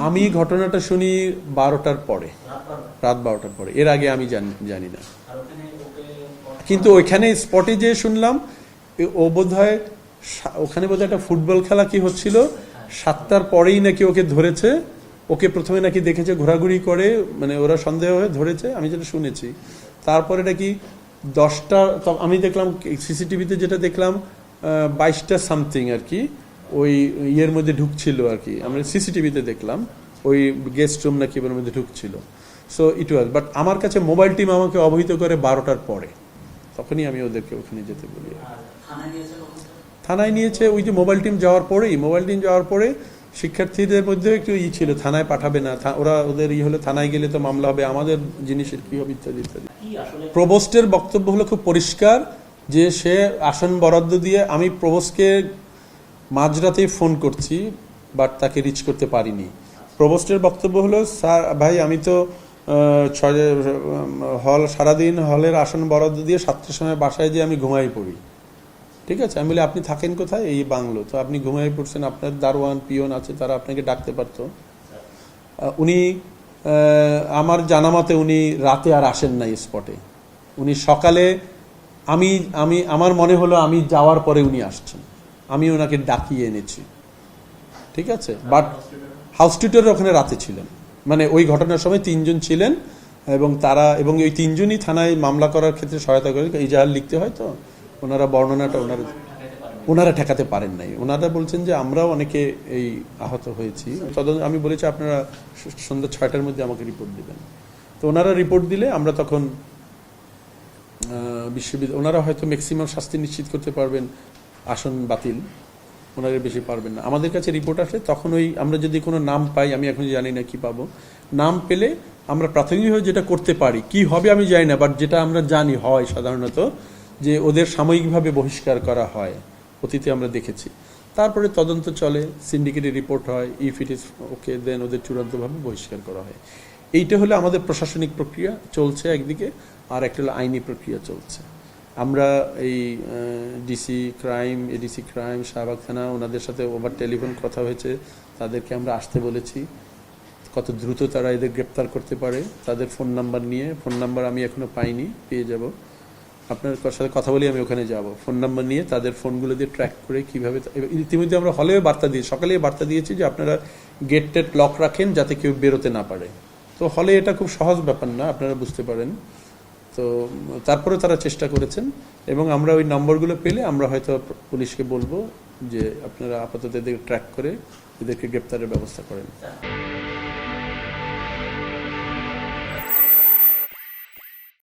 আমি ঘটনাটা শুনি 12টার পরে, রাত 12টার পরে। এর আগে আমি জানি না। কিন্তু ওইখানে স্পটে যে শুনলাম ও বোধহয় ওখানে বোধহয় একটা ফুটবল খেলা কি হচ্ছিল, 7টার পরেই নাকি ওকে ধরেছে। ওকে প্রথমে নাকি দেখেছে ঘোরাঘুরি করে, মানে ওরা সন্দেহ হয়ে ধরেছে, আমি যেটা শুনেছি। তারপরে নাকি 10টা, আমি দেখলাম সিসিটিভিতে যেটা দেখলাম 22টা সামথিং আর কি ওই ইয়ের মধ্যে ঢুকছিল আর কি, আমরা সিসিটিভিতে দেখলাম ওই গেস্ট রুম নাকি ওর মধ্যে ঢুকছিল। সো ইট ওয়াজ, বাট আমার কাছে মোবাইল টিম আমাকে অবহিত করে 12টার পরে, তখনই আমি ওদেরকে ওখানে যেতে বলি। থানায় নিয়েছে ওই যে মোবাইল টিম যাওয়ার পরে শিক্ষার্থীদের মধ্যে একটু ছিল, থানায় পাঠাবে না ওরা, ওদের হলে থানায় গেলে তো মামলা হবে, আমাদের জিনিসের কি হবে ইত্যাদি ইত্যাদি। প্রভোস্টের বক্তব্য হলো খুব পরিষ্কার যে সে আসন বরাদ্দ দিয়ে, আমি প্রভোস্টকে মাঝরাতেই ফোন করছি বাট তাকে রিচ করতে পারিনি। প্রভোস্টের বক্তব্য হলো, স্যার ভাই আমি তো সারাদিন হলের আসন বরাদ্দ দিয়ে 7টার সময় বাসায় যেয়ে আমি ঘুমাই পড়ি। ঠিক আছে, আমি বলি আপনি থাকেন কোথায়? এই বাংলো। তো আপনি ঘুমাই পড়ছেন, আপনার দারোয়ান পিয়ন আছে, তারা আপনাকে ডাকতে পারতো। উনি আমার জানা মতে উনি রাতে আর আসেন নাই স্পটে, উনি সকালে, আমার মনে হলো আমি যাওয়ার পরে উনি আসছেন, আমি ওনাকে ডাকিয়ে এনেছি। ঠিক আছে, বাট হাউস টিউটর ওখানে রাতে ছিলেন, মানে ওই ঘটনার সময় 3জন ছিলেন এবং ওই 3জনই থানায় মামলা করার ক্ষেত্রে সহায়তা করে। ইজাহার লিখতে হয় তো, ওনারা বর্ণনাটা ওনারা ঠেকাতে পারেন নাই। ওনারা বলছেন যে আমরাও অনেকে এই আহত হয়েছি। আমি বলেছি আপনারা সন্ধ্যা 6টার মধ্যে আমাকে রিপোর্ট দিবেন। তো ওনারা রিপোর্ট দিলে আমরা তখন ওনারা হয়তো ম্যাক্সিমাম শাস্তি নিশ্চিত করতে পারবেন, আসন বাতিল, ওনারা বেশি পারবেন না। আমাদের কাছে রিপোর্ট আসে তখন আমরা যদি কোনো নাম পাই, আমি এখন জানি না কি পাবো, নাম পেলে আমরা প্রাথমিকভাবে যেটা করতে পারি, কি হবে আমি জানি না, বাট যেটা আমরা জানি হয় সাধারণত যে ওদের সাময়িকভাবে বহিষ্কার করা হয়, অতীতে আমরা দেখেছি। তারপরে তদন্ত চলে, সিন্ডিকেটের রিপোর্ট হয়, ইফ ইট ইজ ওকে দেন ওদের চূড়ান্তভাবে বহিষ্কার করা হয়। এইটা হলো আমাদের প্রশাসনিক প্রক্রিয়া চলছে একদিকে, আর একটা হলো আইনি প্রক্রিয়া চলছে। আমরা এই এডিসি ক্রাইম শাহবাগ থানা, ওনাদের সাথে ওভার টেলিফোন কথা হয়েছে, তাদেরকে আমরা আসতে বলেছি, কত দ্রুত তারা এদের গ্রেপ্তার করতে পারে, তাদের ফোন নাম্বার নিয়ে, ফোন নাম্বার আমি এখনো পাইনি, পেয়ে যাব, আপনার সাথে কথা বলি, আমি ওখানে যাব, ফোন নাম্বার নিয়ে তাদের ফোনগুলো দিয়ে ট্র্যাক করে কীভাবে। ইতিমধ্যে আমরা হলেও বার্তা দিই, সকালে বার্তা দিয়েছি যে আপনারা গেট টেট লক রাখেন যাতে কেউ বেরোতে না পারে। তো হলে এটা খুব সহজ ব্যাপার না, আপনারা বুঝতে পারেন। তো তারপরে তারা চেষ্টা করেছেন এবং আমরা ওই নম্বরগুলো পেলে আমরা হয়তো পুলিশকে বলবো যে আপনারা আপাতত এদের ট্র্যাক করে এদেরকে গ্রেপ্তারের ব্যবস্থা করেন।